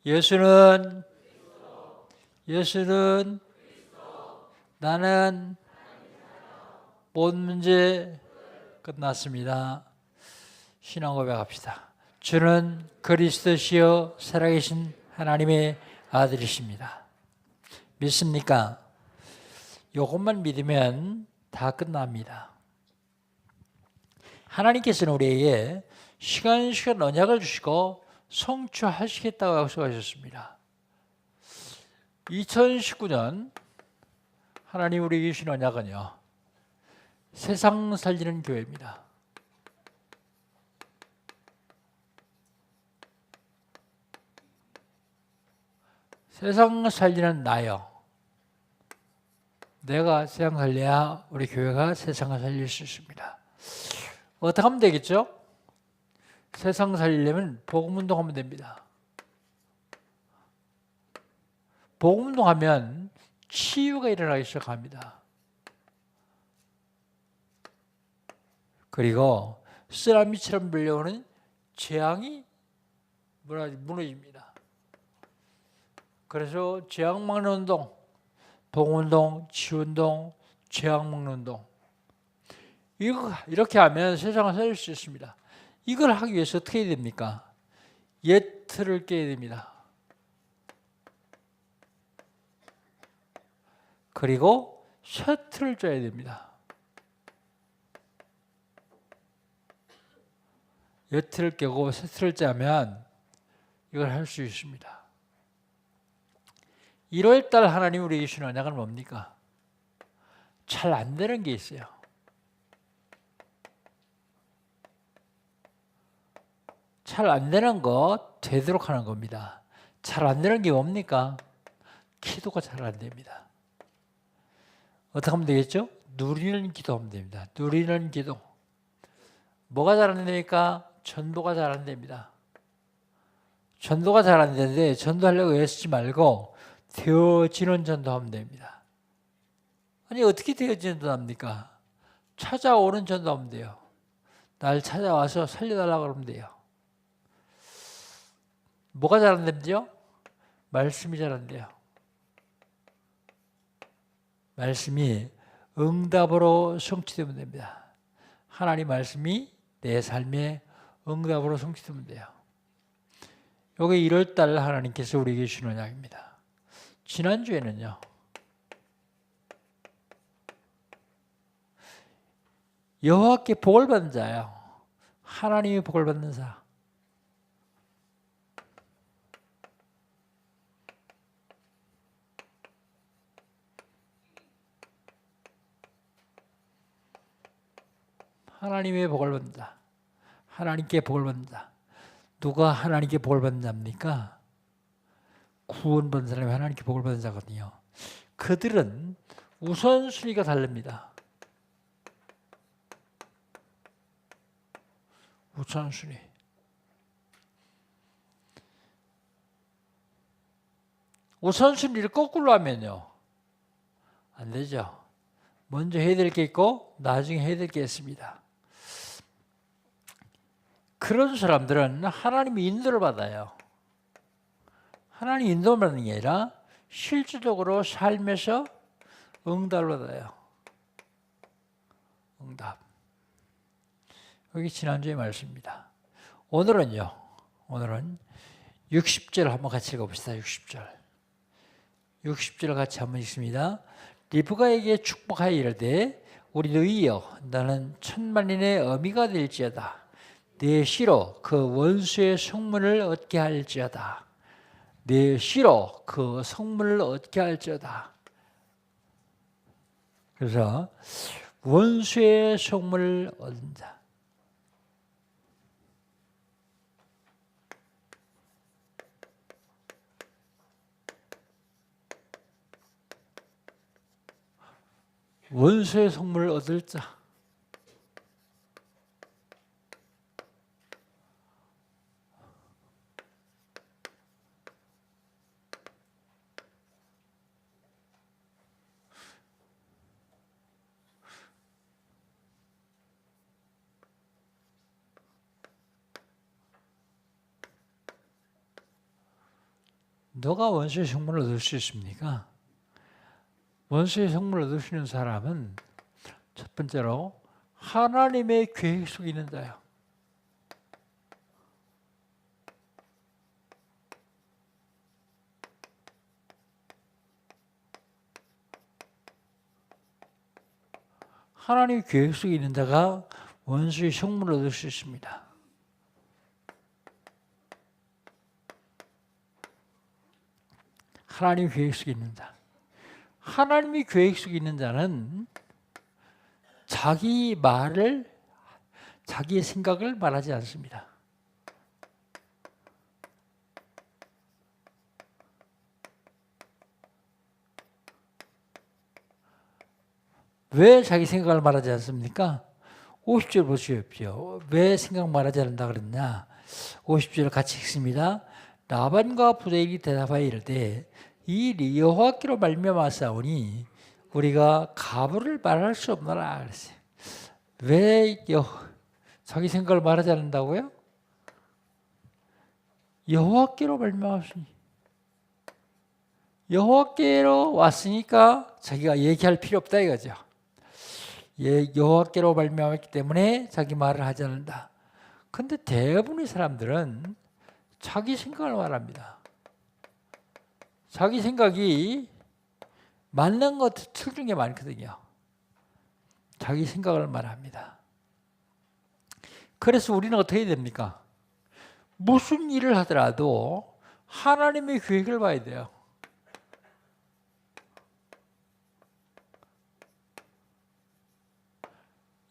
예수는 예수는 나는 모든 문제 끝났습니다. 신앙 고백합시다. 주는 그리스도시요 살아계신 하나님의 아들이십니다. 믿습니까? 이것만 믿으면 다 끝납니다. 하나님께서는 우리에게 시간 언약을 주시고 성취하시겠다고 약속하셨습니다. 2019년 하나님 우리에게 주신 언약은요, 세상 살리는 교회입니다. 세상 살리는 나요. 내가 세상 살려야 우리 교회가 세상을 살릴 수 있습니다. 어떻게 하면 되겠죠? 세상 살리려면 복음운동하면 됩니다. 복음운동하면 치유가 일어나기 시작합니다. 그리고 쓰나미처럼 밀려오는 재앙이 무너집니다. 그래서 재앙 막는 운동, 복음운동, 치유운동, 재앙 막는 운동, 이렇게 하면 세상을 살릴 수 있습니다. 이걸 하기 위해서 어떻게 해야 됩니까? 옛 틀을 깨야 됩니다. 그리고 새 틀을 짜야 됩니다. 옛 틀을 깨고 새 틀을 짜면 이걸 할 수 있습니다. 1월달 하나님 우리에게 주신 언약은 뭡니까? 잘 안 되는 게 있어요. 잘 안 되는 거 되도록 하는 겁니다. 잘 안 되는 게 뭡니까? 기도가 잘 안 됩니다. 어떻게 하면 되겠죠? 누리는 기도하면 됩니다. 누리는 기도. 뭐가 잘 안 되니까? 전도가 잘 안 됩니다. 전도가 잘 안 되는데 전도하려고 애쓰지 말고 되어지는 전도하면 됩니다. 아니 어떻게 되어지는 전도합니까? 찾아오는 전도하면 돼요. 날 찾아와서 살려달라고 그러면 돼요. 뭐가 잘 안 됩니까? 말씀이 잘 안 돼요. 말씀이 응답으로 성취되면 됩니다. 하나님 말씀이 내 삶에 응답으로 성취되면 돼요. 이게 1월달 하나님께서 우리에게 주신 언약입니다. 지난주에는요, 여호와께 복을 받는 자예요. 하나님이 복을 받는 자. 하나님의 복을 받는 자. 하나님께 복을 받는 자. 누가 하나님께 복을 받는 자입니까? 구원받는 사람이 하나님께 복을 받는 자거든요. 그들은 우선순위가 다릅니다. 우선순위. 우선순위를 거꾸로 하면요, 안 되죠. 먼저 해야 될 게 있고 나중에 해야 될 게 있습니다. 그런 사람들은 하나님의 인도를 받아요. 하나님 인도를 받는 게 아니라 실질적으로 삶에서 응답을 받아요. 응답. 여기 지난주의 말씀입니다. 오늘은 60절 한번 같이 읽어봅시다. 60절 같이 한번 읽습니다. 리브가에게 축복하여 이르되 우리 너희여 나는 천만인의 어미가 될지어다. 내 씨로 그 원수의 성문을 얻게 할지어다. 내 씨로 그 성문을 얻게 할지어다. 그래서 원수의 성문을 얻은 자. 원수의 성문을 얻을 자. 너가 원수의 성분을 얻을 수 있습니까? 원수의 성분을 얻을 수 있는 사람은 첫 번째로 하나님의 계획 속에 있는 자예요. 하나님의 계획 속에 있는 자가 원수의 성분을 얻을 수 있습니다. 하나님의 계획 속에 있는 자. 하나님의 계획 속에 있는 자는 자기 말을, 자기의 생각을 말하지 않습니다. 왜 자기 생각을 말하지 않습니까? 50절 보시옵시오. 왜 생각 말하지 않는다 그랬냐? 50절 같이 읽습니다. 라반과 부대엘이 대답하여 이르되 이 일이 여호와께로 말미암았사오니 우리가 가부를 말할 수 없노라 그랬어요. 왜 자기 생각을 말하지 않는다고요? 여호와께로 말미암았으니, 여호와께로 왔으니까 자기가 얘기할 필요 없다 이거죠. 여호와께로 말미암았기 때문에 자기 말을 하지 않는다. 근데 대부분의 사람들은 자기 생각을 말합니다. 자기 생각이 맞는 것 틀린 게 많거든요. 자기 생각을 말합니다. 그래서 우리는 어떻게 해야 됩니까? 무슨 일을 하더라도 하나님의 계획을 봐야 돼요.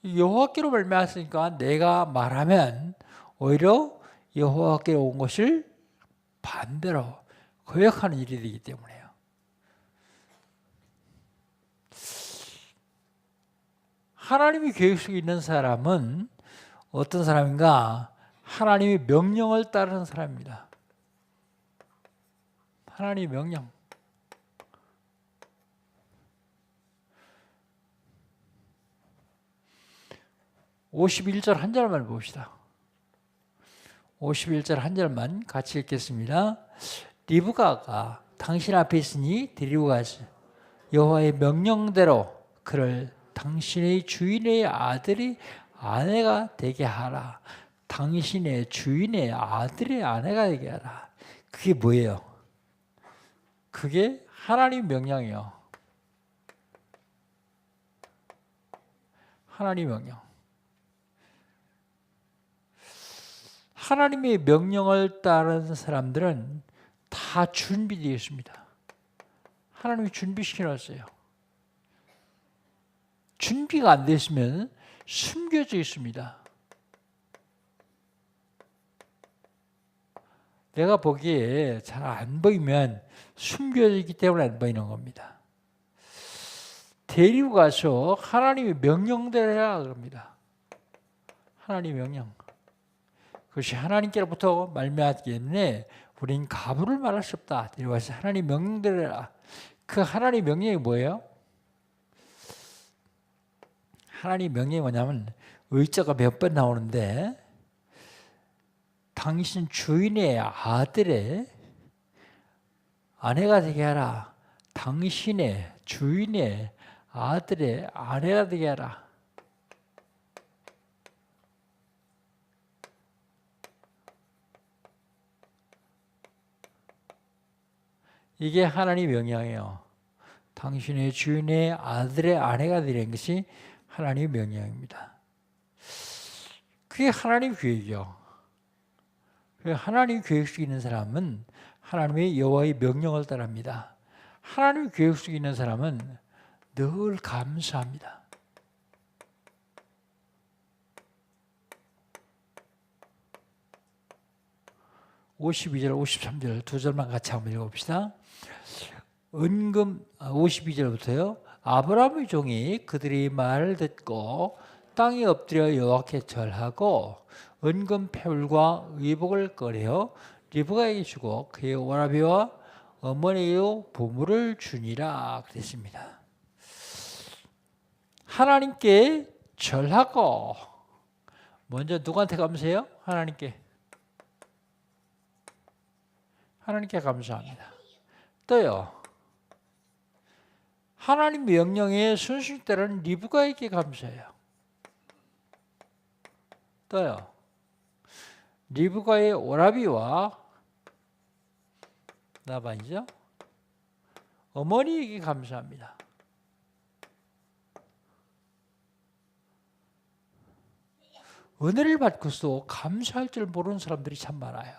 여호와께로 말미암았으니까 내가 말하면 오히려 여호와께로 온 것을 반대로 거역하는 일이 되기 때문에요. 하나님의 계획 속에 있는 사람은 어떤 사람인가? 하나님의 명령을 따르는 사람입니다. 하나님의 명령. (51절) 한 절만 봅시다. 51절 한 절만 같이 읽겠습니다. 리브가가 당신 앞에 있으니 데리고 가서 여호와의 명령대로 그를 당신의 주인의 아들이 아내가 되게 하라. 당신의 주인의 아들의 아내가 되게 하라. 그게 뭐예요? 그게 하나님 명령이에요. 하나님 명령. 하나님의 명령을 따르는 사람들은 다 준비되어 있습니다. 하나님이 준비시켜놨어요. 준비가 안 됐으면 숨겨져 있습니다. 내가 보기에 잘 안 보이면 숨겨져 있기 때문에 안 보이는 겁니다. 데리고 가서 하나님의 명령대로 해라 그럽니다. 하나님의 명령. 그것이 하나님께로부터 말미암았기 때문에 우리는 가부를 말할 수 없다. 데려와서 하나님 명령대로 해라. 그 하나님 명령이 뭐예요? 하나님 명령이 뭐냐면 의자가 몇 번 나오는데 당신 주인의 아들의 아내가 되게 하라. 당신의 주인의 아들의 아내가 되게 하라. 이게 하나님의 명령이에요. 당신의 주인의 아들의 아내가 되는 것이 하나님의 명령입니다. 그게 하나님의 계획이요. 하나님의 계획 속에 있는 사람은 하나님의 여호와의 명령을 따릅니다. 하나님의 계획 속에 있는 사람은 늘 감사합니다. (52절) (53절) 두 절만 같이 한번 읽어봅시다. 52절부터요. 아브라함의 종이 그들의 말을 듣고 땅에 엎드려 여호와께 절하고 은금 패울과 의복을 꺼려 리브가에게 주고 그의 오라비와 어머니의 보물을 주니라 그랬습니다. 하나님께 절하고 먼저 누구한테 감사해요? 하나님께 감사합니다. 또요. 하나님 명령에 순순히 따르는 리브가에게 감사해요. 또요. 리브가의 오라비와 라반이죠. 어머니에게 감사합니다. 은혜를 받고서 감사할 줄 모르는 사람들이 참 많아요.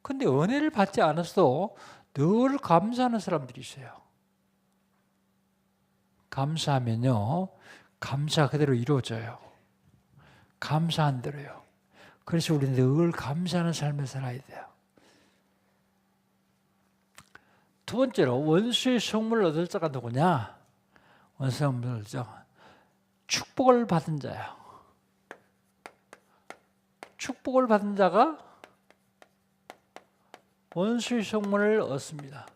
근데 은혜를 받지 않았어도 늘 감사하는 사람들이 있어요. 감사하면요, 감사 그대로 이루어져요. 감사한 대로요. 그래서 우리는 늘 감사하는 삶을 살아야 돼요. 두 번째로 원수의 성물을 얻을 자가 누구냐? 원수의 성물을 얻을 자, 축복을 받은 자예요. 축복을 받은 자가 원수의 성물을 얻습니다.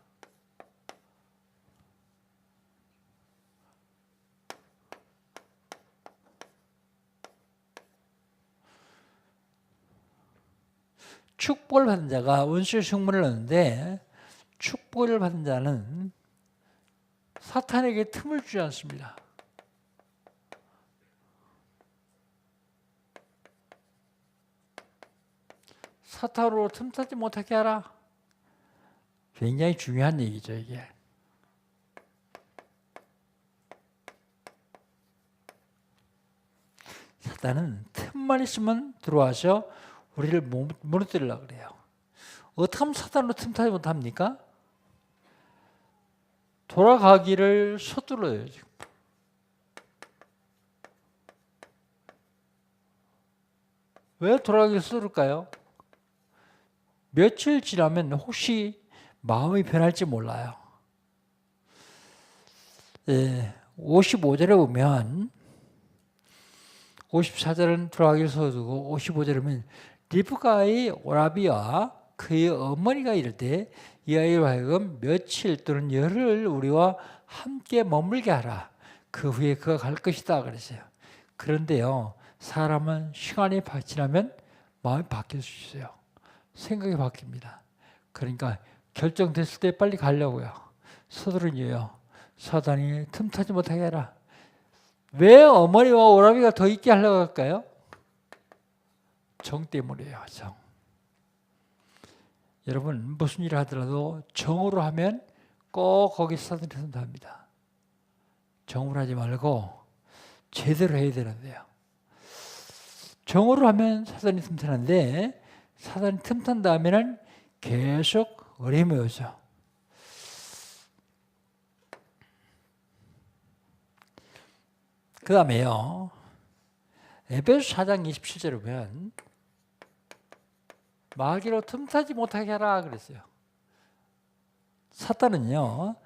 축복을 받은 자가 원수의 성물을 얻는데 축복을 받은 자는 사탄에게 틈을 주지 않습니다. 사탄으로 틈타지 못하게 하라. 굉장히 중요한 얘기죠, 이게. 사탄은 틈만 있으면 들어와서 우리를 무너뜨리려고 그래요. 어떻게 하면 사탄으로 틈타지 못합니까? 돌아가기를 서둘러요, 지금. 왜 돌아가기를 서두를까요? 며칠 지나면 혹시 마음이 변할지 몰라요. 55절에 보면 54절은 돌아가기를 서두르고 55절에 보면 리브가의 오라비와 그의 어머니가 이를 때 이 아이로 하여금 며칠 또는 열흘 우리와 함께 머물게 하라. 그 후에 그가 갈 것이다 그랬어요. 그런데요, 사람은 시간이 지나면 마음이 바뀔 수 있어요. 생각이 바뀝니다. 그러니까 결정됐을 때 빨리 가려고요. 서두르니요, 사단이 틈타지 못하게 해라. 왜 어머니와 오라비가 더 있게 하려고 할까요? 정 때문이에요. 정. 여러분 무슨 일을 하더라도 정으로 하면 꼭 거기서 사단이 틈탑니다. 정으로 하지 말고 제대로 해야 되는데요. 정으로 하면 사단이 틈타는데 사단이 틈탄 다음에는 계속 어려움이 오죠. 그 다음에요, 에베소 4장 27절에 보면 마귀로 틈타지 못하게 하라 그랬어요. 사탄은요,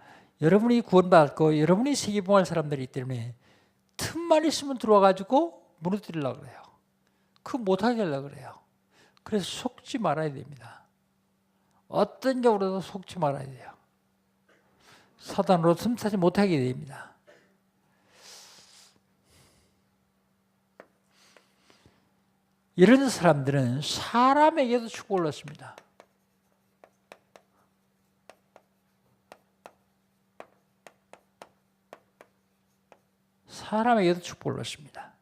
여러분이 구원받고 여러분이 세계봉할 사람들이기 때문에 틈만 있으면 들어와가지고 무너뜨리려고 그래요. 그거 못하게 하려고 그래요. 그래서 속지 말아야 됩니다. 어떤 경우로도 속지 말아야 돼요. 사단으로 틈타지 못하게 됩니다. 이런 사람들은 사람에게도 축복을 얻습니다. 사람에게도 축복을 얻습니다.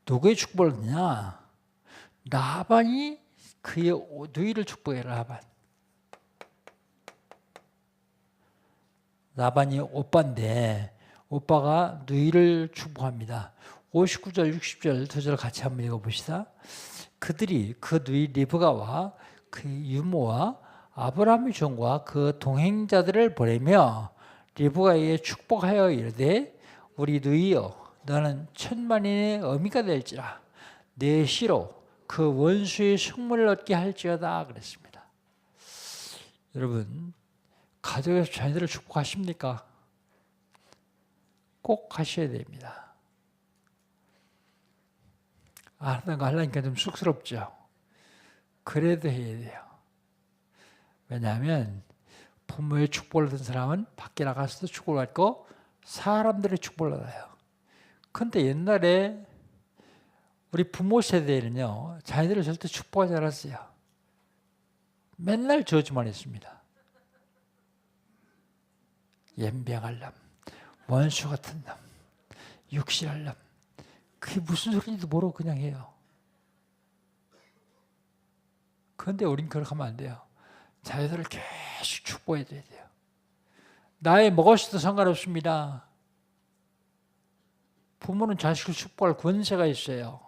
누구의 축복을 얻느냐? 라반이 그의 누이를 축복해요. 라반이 오빠인데 오빠가 누이를 축복합니다. 59절 60절 두 절 같이 한번 읽어봅시다. 그들이 그 누이 리브가와 그 유모와 아브라함의 종과 그 동행자들을 보내며 리브가에게 축복하여 이르되 우리 누이여 너는 천만인의 어미가 될지라 내 씨로 그 원수의 성물을 얻게 할지어다 그랬습니다. 여러분 가족에서 자녀들을 축복하십니까? 꼭 하셔야 됩니다. 하는 거 하려니까 좀 쑥스럽죠. 그래도 해야 돼요. 왜냐하면 부모의 축복을 받은 사람은 밖에 나가서도 축복을 받고 사람들의 축복을 받아요. 근데 옛날에 우리 부모 세대에는요, 자녀들을 절대 축복하지 않았어요. 맨날 저주만 했습니다. 연병할 놈, 원수 같은 놈, 육실할 놈. 그게 무슨 소리인지도 모르고 그냥 해요. 그런데 우린 그렇게 하면 안 돼요. 자녀들을 계속 축복해야 돼요. 나이 먹었어도 상관없습니다. 부모는 자식을 축복할 권세가 있어요.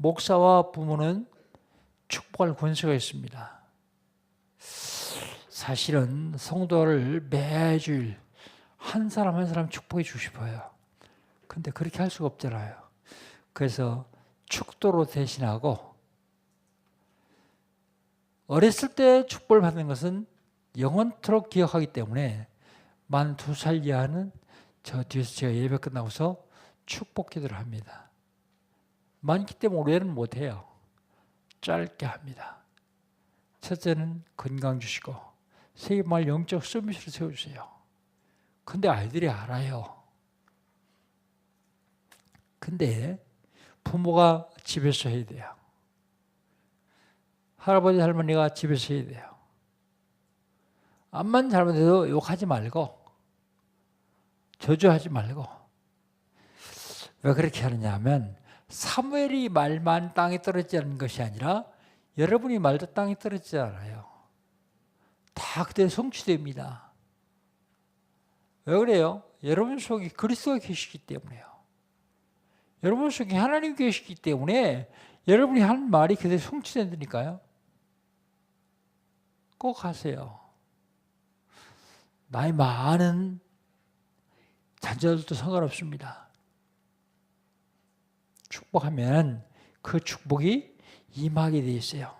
목사와 부모는 축복할 권세가 있습니다. 사실은 성도를 매주일 한 사람 한 사람 축복해 주고 싶어요. 근데 그렇게 할 수가 없잖아요. 그래서 축도로 대신하고, 어렸을 때 축복을 받는 것은 영원토록 기억하기 때문에 만 2살 이하는 저 뒤에서 제가 예배 끝나고서 축복 기도를 합니다. 많기 때문에 오래는 못해요. 짧게 합니다. 첫째는 건강 주시고, 세계말 영적 서비스를 세워주세요. 근데 아이들이 알아요. 근데 부모가 집에서 해야 돼요. 할아버지 할머니가 집에서 해야 돼요. 암만 잘못해도 욕하지 말고, 저주하지 말고. 왜 그렇게 하느냐 하면, 사무엘이 말만 땅에 떨어지지 않는 것이 아니라 여러분이 말도 땅에 떨어지지 않아요. 다 그대로 성취됩니다. 왜 그래요? 여러분 속에 그리스도가 계시기 때문에요. 여러분 속에 하나님 계시기 때문에 여러분이 한 말이 그대로 성취된다니까요. 꼭 하세요. 나이 많은 자녀들도 상관없습니다. 축복하면 그 축복이 임하게 돼 있어요.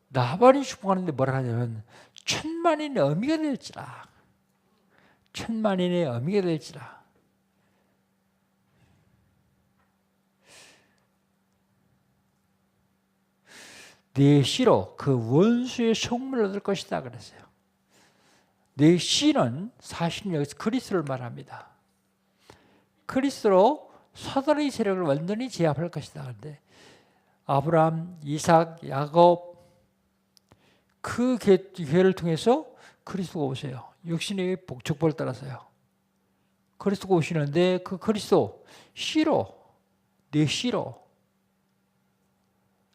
나발이 축복하는데 뭐라 하냐면, 천만인의 어미가 될지라. 천만인의 어미가 될지라. 내 씨로 그 원수의 성문을 얻을 것이다 그랬어요. 내 씨는 사실은 여기서 그리스도를 말합니다. 그리스도로 사단의 세력을 완전히 제압할 것이다. 그런데 아브라함, 이삭, 야곱 그 교회를 통해서 그리스도가 오세요. 육신의 복축보를 따라서요. 그리스도가 오시는데 그 그리스도 씨로, 내 씨로.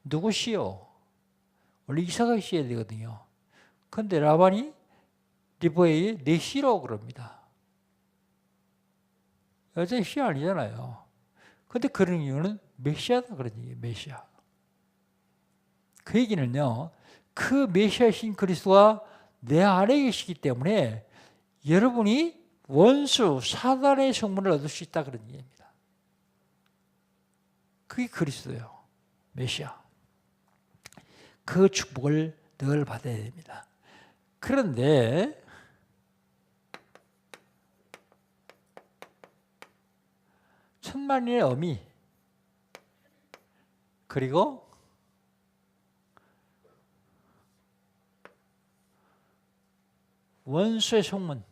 누구 씨요? 원래 이삭의 씨여야 되거든요. 그런데 라반이 리브에게 내 씨로 그럽니다. 여자의 씨 아니잖아요. 근데 그런 이유는 메시아다 그런 얘기예요. 메시아. 그 얘기는요, 그 메시아신 그리스도가 내 안에 계시기 때문에 여러분이 원수 사단의 성문을 얻을 수 있다 그런 얘기입니다. 그게 그리스도예요. 메시아. 그 축복을 늘 받아야 됩니다. 그런데 천만인의 어미, 그리고 원수의 성문,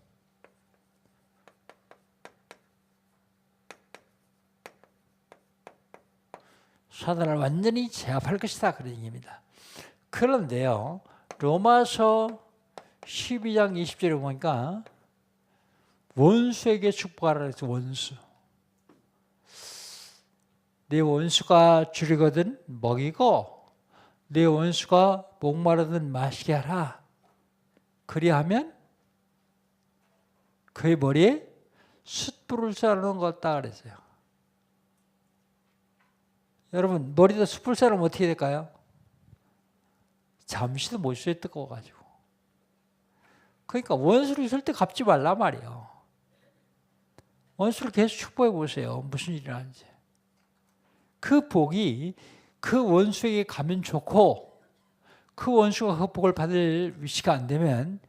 사단을 완전히 제압할 것이다 그런 얘기입니다. 그런데요, 로마서 12장 20절에 보니까 원수에게 축복하라 해서 원수. 내 원수가 줄이거든 먹이고 내 원수가 목마르든 마시게 하라. 그리하면 그의 머리에 숯불을 쏴놓은 것 같다 그랬어요. 여러분, 머리에다 숯불 쏴놓으면 어떻게 될까요? 잠시도 못 쉬어 뜨거워가지고. 그러니까 원수를 절대 갚지 말라 말이에요. 원수를 계속 축복해 보세요. 무슨 일이 나는지. 그 복이 그 원수에게 가면 좋고, 그 원수가 그 복을 받을 위치가 안 되면,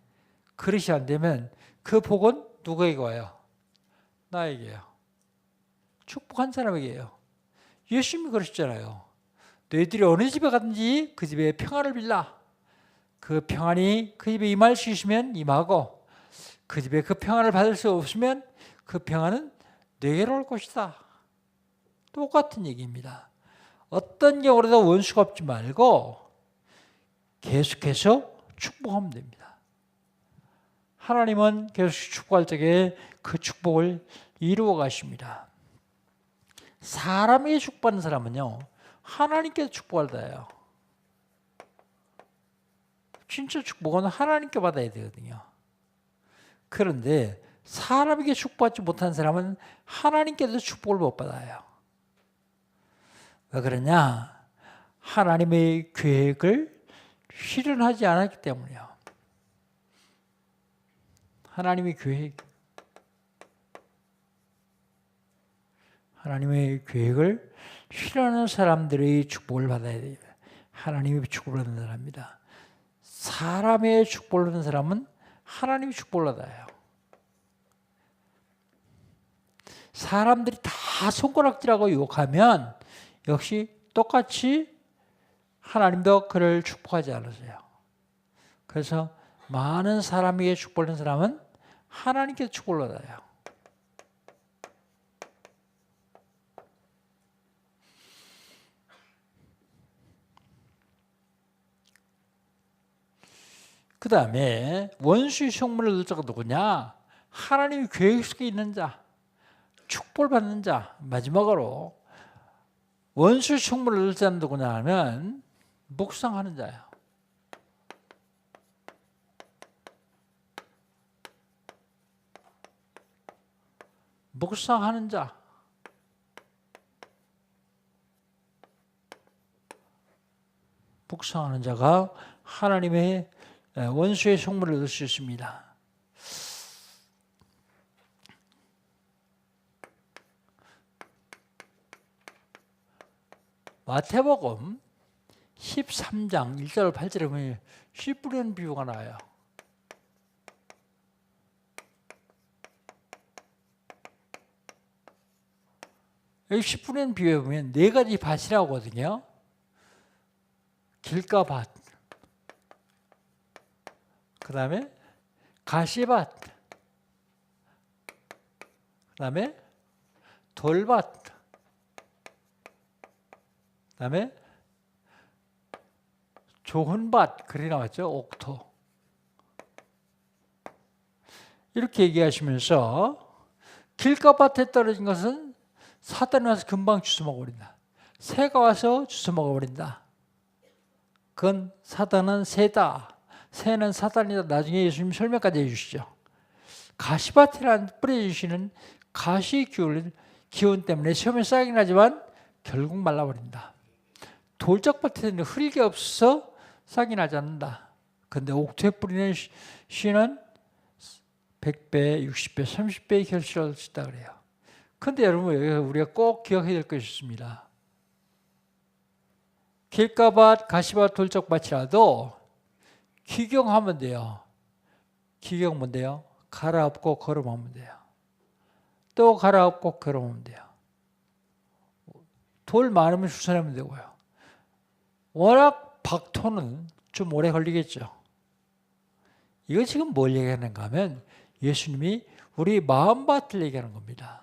그릇이 안 되면 그 복은 누구에게 와요? 나에게요. 축복한 사람에게요. 예수님이 그러셨잖아요. 너희들이 어느 집에 가든지 그 집에 평안을 빌라. 그 평안이 그 집에 임할 수 있으면 임하고, 그 집에 그 평안을 받을 수 없으면 그 평안은 내게로 올 것이다. 똑같은 얘기입니다. 어떤 경우라도 원수가 없지 말고 계속해서 축복하면 됩니다. 하나님은 계속 축복할 적에 그 축복을 이루어 가십니다. 사람에게 축복받는 사람은요, 하나님께서 축복을 받아요. 진짜 축복은 하나님께 받아야 되거든요. 그런데 사람에게 축복받지 못한 사람은 하나님께서 축복을 못 받아요. 왜 그러냐? 하나님의 계획을 실현하지 않았기 때문이에요. 하나님의 계획을 실현하는 사람들의 축복을 받아야 돼요. 하나님의 축복을 받는 사람입니다. 사람의 축복을 받는 사람은 하나님의 축복을 받아요. 사람들이 다 손가락질하고 욕하면 역시 똑같이 하나님도 그를 축복하지 않으세요. 그래서 많은 사람에게 축복받는 사람은 하나님께 축복을 받아요. 그 다음에 원수의 성문을 얻을 자가 누구냐? 하나님의 계획 속에 있는 자, 축복을 받는 자. 마지막으로 원수의 성문을 얻을 자는 누구냐 하면 묵상하는 자예요. 묵상하는 자. 묵상하는 자가 하나님의 원수의 성문을 얻을 수 있습니다. 마태복음 13장 1절 8절에 보면 씨 뿌리는 비유가 나와요. 여기 씨 뿌리는 비유에 보면 네 가지 밭이라고 하거든요. 길가밭, 그 다음에 가시밭, 그 다음에 돌밭, 그 다음에 좋은 밭, 그리 나왔죠. 옥토. 이렇게 얘기하시면서 길가밭에 떨어진 것은 사단이 와서 금방 주워먹어버린다. 새가 와서 주워먹어버린다. 그건 사단은 새다. 새는 사단이다. 나중에 예수님 설명까지 해주시죠. 가시밭이라는 뿌려주시는 가시 기운 때문에 처음에 싹이 나지만 결국 말라버린다. 돌짝밭에는 흙이 없어서 싹이 나지 않는다. 그런데 옥토에 뿌리는 씨는 100배, 60배, 30배의 결실을 얻을 수 있다 그래요. 그런데 여러분 우리가 꼭 기억해야 될 것이 있습니다. 길가밭, 가시밭, 돌짝밭이라도 기경하면 돼요. 기경 뭔데요? 갈아엎고 걸음하면 돼요. 또 갈아엎고 걸음하면 돼요. 돌 많으면 수선하면 되고요. 워낙 박토는 좀 오래 걸리겠죠. 이거 지금 뭘 얘기하는가 하면 예수님이 우리 마음밭을 얘기하는 겁니다.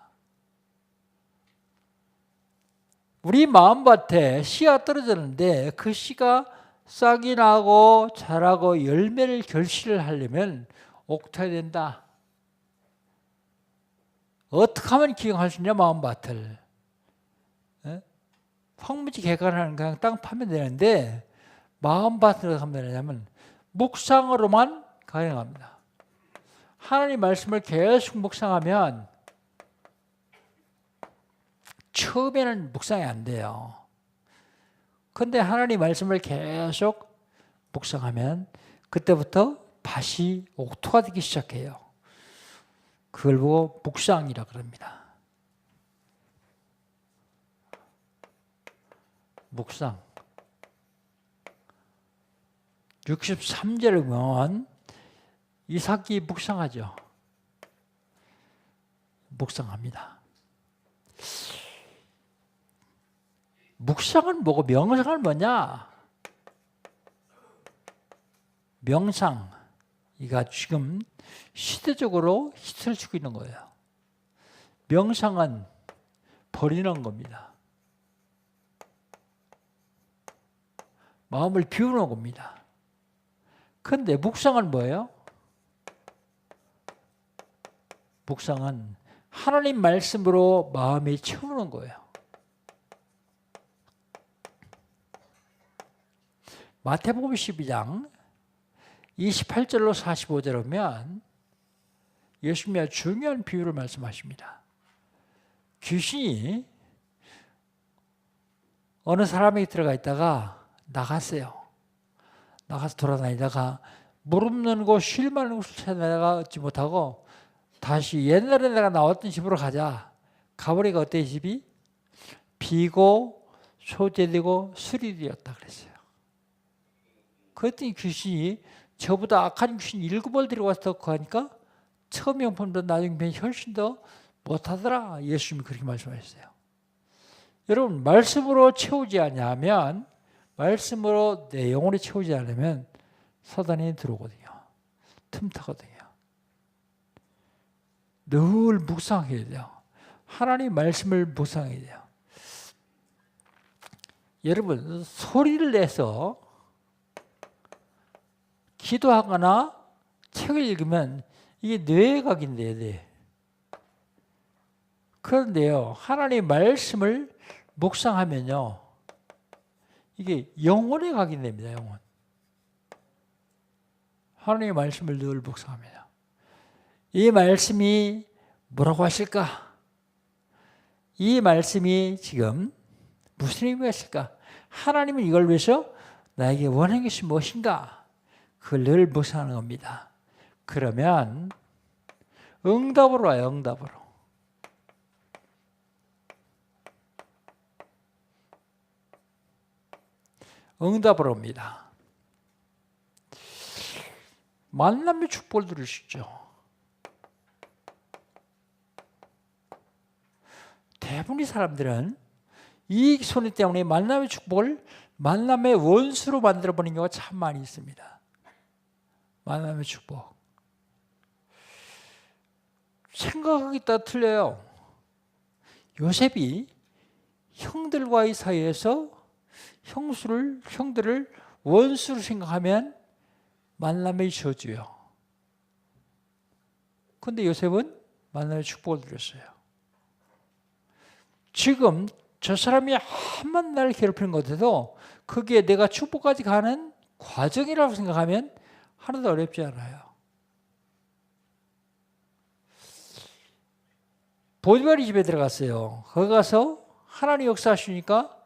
우리 마음밭에 씨가 떨어졌는데 그 씨가 싹이 나고 자라고 열매를 결실을 하려면 옥토해야 된다. 어떻게 하면 기경할 수 있냐 마음밭을. 황무지 개간하는 그냥 땅 파면 되는데 마음밭으로 하면 되냐면 묵상으로만 가능합니다. 하나님 말씀을 계속 묵상하면 처음에는 묵상이 안 돼요. 그런데 하나님 말씀을 계속 묵상하면 그때부터 밭이 옥토가 되기 시작해요. 그걸 보고 묵상이라 그럽니다. 묵상. 63절에 보면 이삭이 묵상하죠. 묵상합니다. 묵상은 뭐고 명상은 뭐냐? 명상. 이가 지금 시대적으로 히트를 치고 있는 거예요. 명상은 버리는 겁니다. 마음을 비우는 겁니다. 그런데 묵상은 뭐예요? 묵상은 하나님 말씀으로 마음이 채우는 거예요. 마태복음 12장 28절로 45절 보면 예수님이 중요한 비유를 말씀하십니다. 귀신이 어느 사람에게 들어가 있다가 나갔어요. 나가서 돌아다니다가 무릎는 곳, 쉴 만한 곳을 찾아가지 못하고 다시 옛날에 내가 나왔던 집으로 가자. 가보니까 어때 집이? 비고 소재되고 수리되었다 그랬어요. 그랬더니 귀신이 저보다 악한 귀신 7을 데리고 와서 하니까 처음 형편보다 나중 편이 훨씬 더 못하더라. 예수님이 그렇게 말씀하셨어요. 여러분 말씀으로 채우지 않으면 말씀으로 내 영혼을 채우지 않으면 사단이 들어오거든요. 틈타거든요. 늘 묵상해야 돼요. 하나님 말씀을 묵상해야 돼요. 여러분 소리를 내서 기도하거나 책을 읽으면 이게 뇌각인데요. 뇌. 그런데요. 하나님 말씀을 묵상하면요. 이게 영혼에 각인됩니다. 영혼. 하나님의 말씀을 늘 묵상합니다. 이 말씀이 뭐라고 하실까? 이 말씀이 지금 무슨 의미가 있을까? 하나님은 이걸 위해서 나에게 원하는 것이 무엇인가? 그걸 늘 묵상하는 겁니다. 그러면 응답으로 와요. 응답으로. 응답으로 옵니다. 만남의 축복을 누리시죠. 대부분의 사람들은 이 손해 때문에 만남의 축복을 만남의 원수로 만들어버리는 경우가 참 많이 있습니다. 만남의 축복. 생각하기 따라 틀려요. 요셉이 형들과의 사이에서 형들을 원수로 생각하면 만남의 저주요. 그런데 요셉은 만남의 축복을 누렸어요. 지금 저 사람이 한번 나를 괴롭히는 것 같아도 그게 내가 축복까지 가는 과정이라고 생각하면 하나도 어렵지 않아요. 보디발이 집에 들어갔어요. 거기 가서 하나님 역사하시니까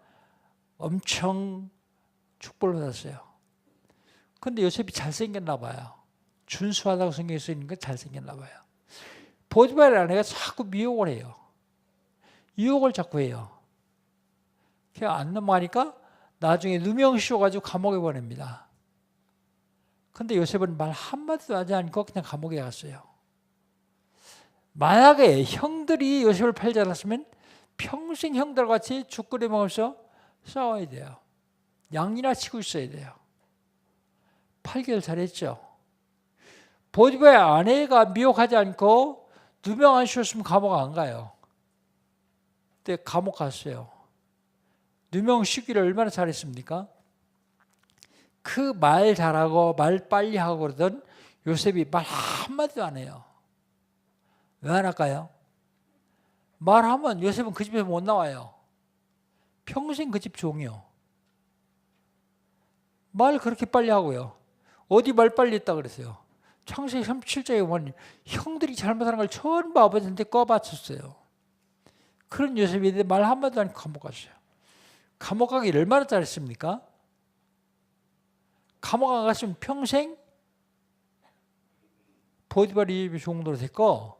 엄청 축복을 받았어요. 그런데 요셉이 잘생겼나 봐요. 준수하다고 성경에 쓰이니까 잘생겼나 봐요. 보디발의 아내가 자꾸 미혹을 해요. 유혹을 자꾸 해요. 그냥 안 넘어가니까 나중에 누명 씌워가지고 감옥에 보냅니다. 그런데 요셉은 말 한마디도 하지 않고 그냥 감옥에 갔어요. 만약에 형들이 요셉을 팔지 않았으면 평생 형들과 같이 죽거리 먹으면서 싸워야 돼요. 양이나 치고 있어야 돼요. 8개월 잘했죠. 보디발의 아내가 미혹하지 않고 누명 안 씌웠으면 감옥 안 가요. 그때 감옥 갔어요. 누명 씌기를 얼마나 잘했습니까? 그 말 잘하고 말 빨리 하고 그러던 요셉이 말 한마디도 안 해요. 왜 안 할까요? 말하면 요셉은 그 집에서 못 나와요. 평생 그 집 종이요. 말 그렇게 빨리 하고요. 어디 말 빨리 했다 그랬어요. 창세기 37장에 보면 형들이 잘못하는 걸 전부 아버지한테 꺼바쳤어요. 그런 요셉이 말 한마디도 안 하고 감옥 갔어요. 감옥 가기 얼마나 잘했습니까? 감옥 안 갔으면 평생 보디발이 종도로 됐고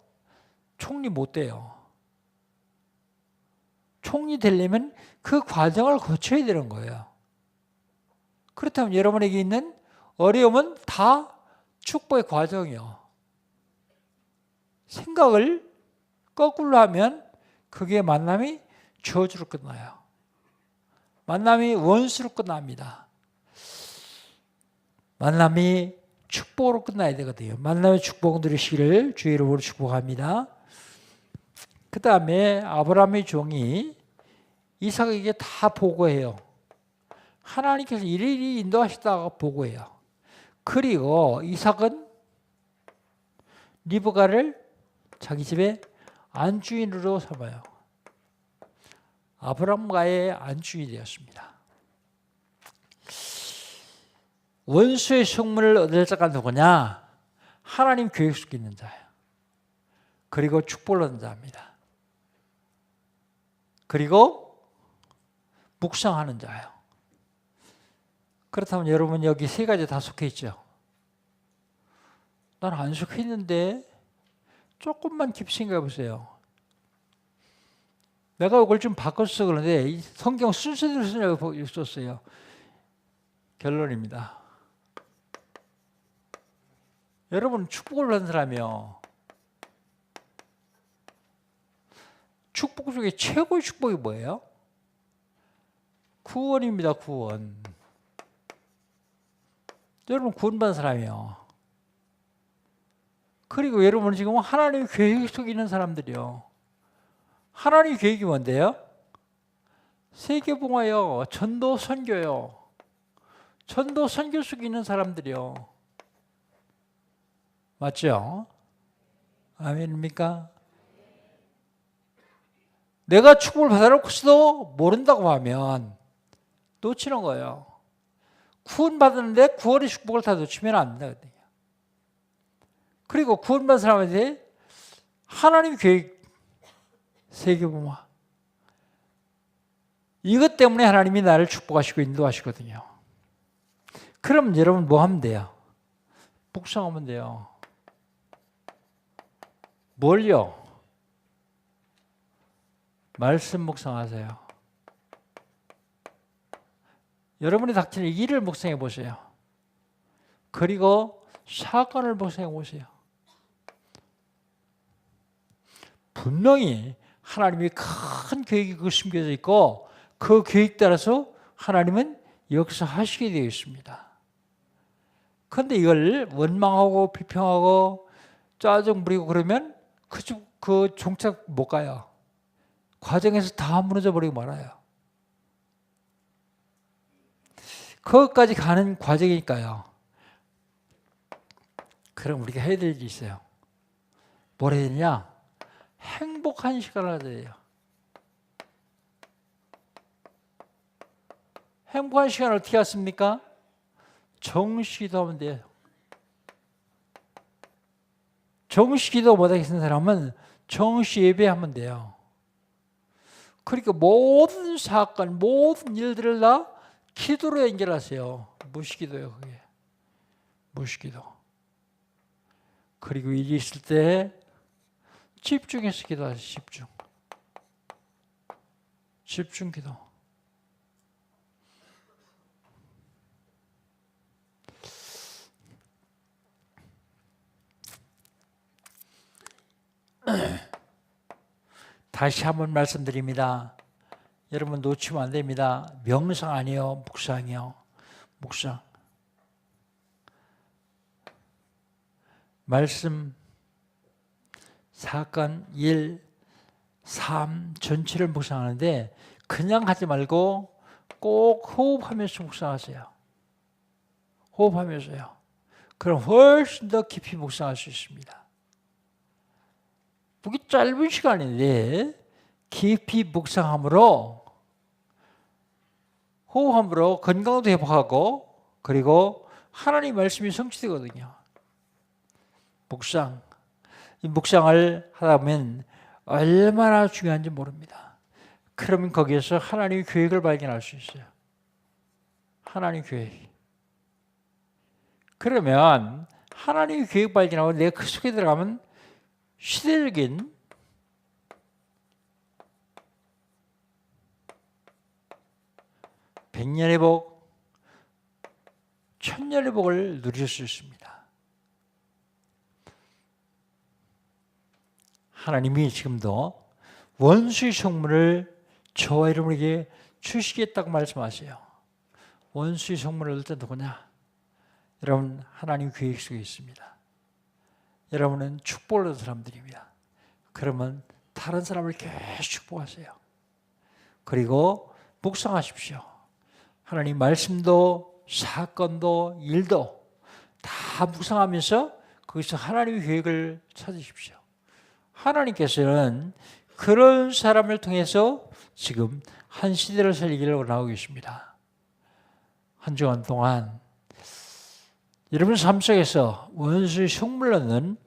총리 못 돼요. 총리 되려면 그 과정을 거쳐야 되는 거예요. 그렇다면 여러분에게 있는 어려움은 다 축복의 과정이요. 생각을 거꾸로 하면 그게 만남이 저주로 끝나요. 만남이 원수로 끝납니다. 만남이 축복으로 끝나야 되거든요. 만남의 축복 누리시기를 주의 이름으로 축복합니다. 그 다음에 아브라함의 종이 이삭에게 다 보고해요. 하나님께서 이리이리 인도하시다가 보고해요. 그리고 이삭은 리브가를 자기 집에 안주인으로 삼아요. 아브라함과의 안주인이 되었습니다. 원수의 성문을 얻을 자가 누구냐? 하나님 계획 속에 있는 자예요. 그리고 축복을 얻는 자입니다. 그리고 묵상하는 자예요. 그렇다면 여러분 여기 세 가지 다 속해 있죠? 난 안 속해 있는데 조금만 깊이 생각해 보세요. 내가 이걸 좀 바꿨어 그런데 이 성경 순서대로 썼어요. 결론입니다. 여러분 축복을 받는 사람이요. 축복 중에 최고의 축복이 뭐예요? 구원입니다. 구원. 여러분 구원받은 사람이요. 그리고 여러분은 지금 하나님의 계획 속에 있는 사람들이요. 하나님의 계획이 뭔데요? 세계봉화요. 전도 선교요. 전도 선교 속에 있는 사람들이요. 맞죠? 아멘입니까? 내가 축복을 받아놓고서도 모른다고 하면 놓치는 거예요. 구원 받았는데 구원의 축복을 다 놓치면 안 되거든요. 그리고 구원받은 사람한테 하나님 계획, 세계봉화 이것 때문에 하나님이 나를 축복하시고 인도하시거든요. 그럼 여러분 뭐 하면 돼요? 묵상하면 돼요. 뭘요? 말씀 묵상하세요. 여러분이 닥치는 일을 묵상해 보세요. 그리고 사건을 묵상해 보세요. 분명히 하나님이 큰 계획이 숨겨져 있고 그 계획 따라서 하나님은 역사하시게 되어 있습니다. 그런데 이걸 원망하고 비평하고 짜증 부리고 그러면 그 종착 못 가요. 과정에서 다 무너져 버리고 말아요. 그것까지 가는 과정이니까요. 그럼 우리가 해야 될 일이 있어요. 뭘 해야 되냐? 행복한 시간을 가져야 돼요. 행복한 시간을 어떻게 갖습니까? 정시기도 하면 돼요. 정시기도 못하겠는 사람은 정시 예배하면 돼요. 그러니까 모든 사건, 모든 일들을 다 기도로 연결하세요. 무시기도요, 그게. 무시기도. 그리고 일이 있을 때 집중해서 기도하세요. 집중. 집중 기도. 다시 한번 말씀드립니다. 여러분 놓치면 안 됩니다. 명상 아니에요. 묵상이요. 묵상. 말씀, 사건, 일, 삶 전체를 묵상하는데 그냥 하지 말고 꼭 호흡하면서 묵상하세요. 호흡하면서요. 그럼 훨씬 더 깊이 묵상할 수 있습니다. 이게 짧은 시간인데 깊이 묵상함으로 호흡함으로 건강도 회복하고 그리고 하나님 말씀이 성취되거든요. 묵상. 이 묵상을 하다 보면 얼마나 중요한지 모릅니다. 그러면 거기에서 하나님의 계획을 발견할 수 있어요. 하나님의 계획. 그러면 하나님의 계획 발견하고 내가 그 속에 들어가면 시대적인 백년의 복, 천년의 복을 누릴 수 있습니다. 하나님이 지금도 원수의 성문을 저와 여러분에게 주시겠다고 말씀하세요. 원수의 성문을 얻을 때 누구냐? 여러분, 하나님 계획 속에 있습니다. 여러분은 축복을 얻은 사람들입니다. 그러면 다른 사람을 계속 축복하세요. 그리고 묵상하십시오. 하나님 말씀도 사건도 일도 다 묵상하면서 거기서 하나님의 계획을 찾으십시오. 하나님께서는 그런 사람을 통해서 지금 한 시대를 살리기를 원하고 계십니다. 한 주간 동안 여러분 삶 속에서 원수의 속물 넣는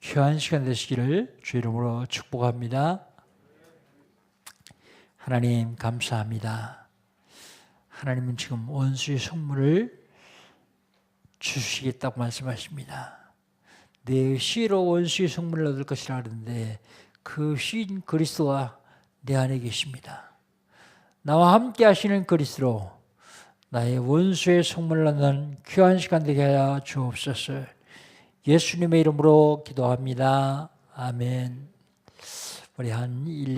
귀한 시간 되시기를 주 이름으로 축복합니다. 하나님 감사합니다. 하나님은 지금 원수의 속물을 주시겠다고 말씀하십니다. 내 씨로 원수의 속물을 얻을 것이라 하는데 그 씨인 그리스도가 내 안에 계십니다. 나와 함께 하시는 그리스도, 나의 원수의 속물을 얻는 귀한 시간 되게 하여 주옵소서. 예수님의 이름으로 기도합니다. 아멘. 우리 한 1, 2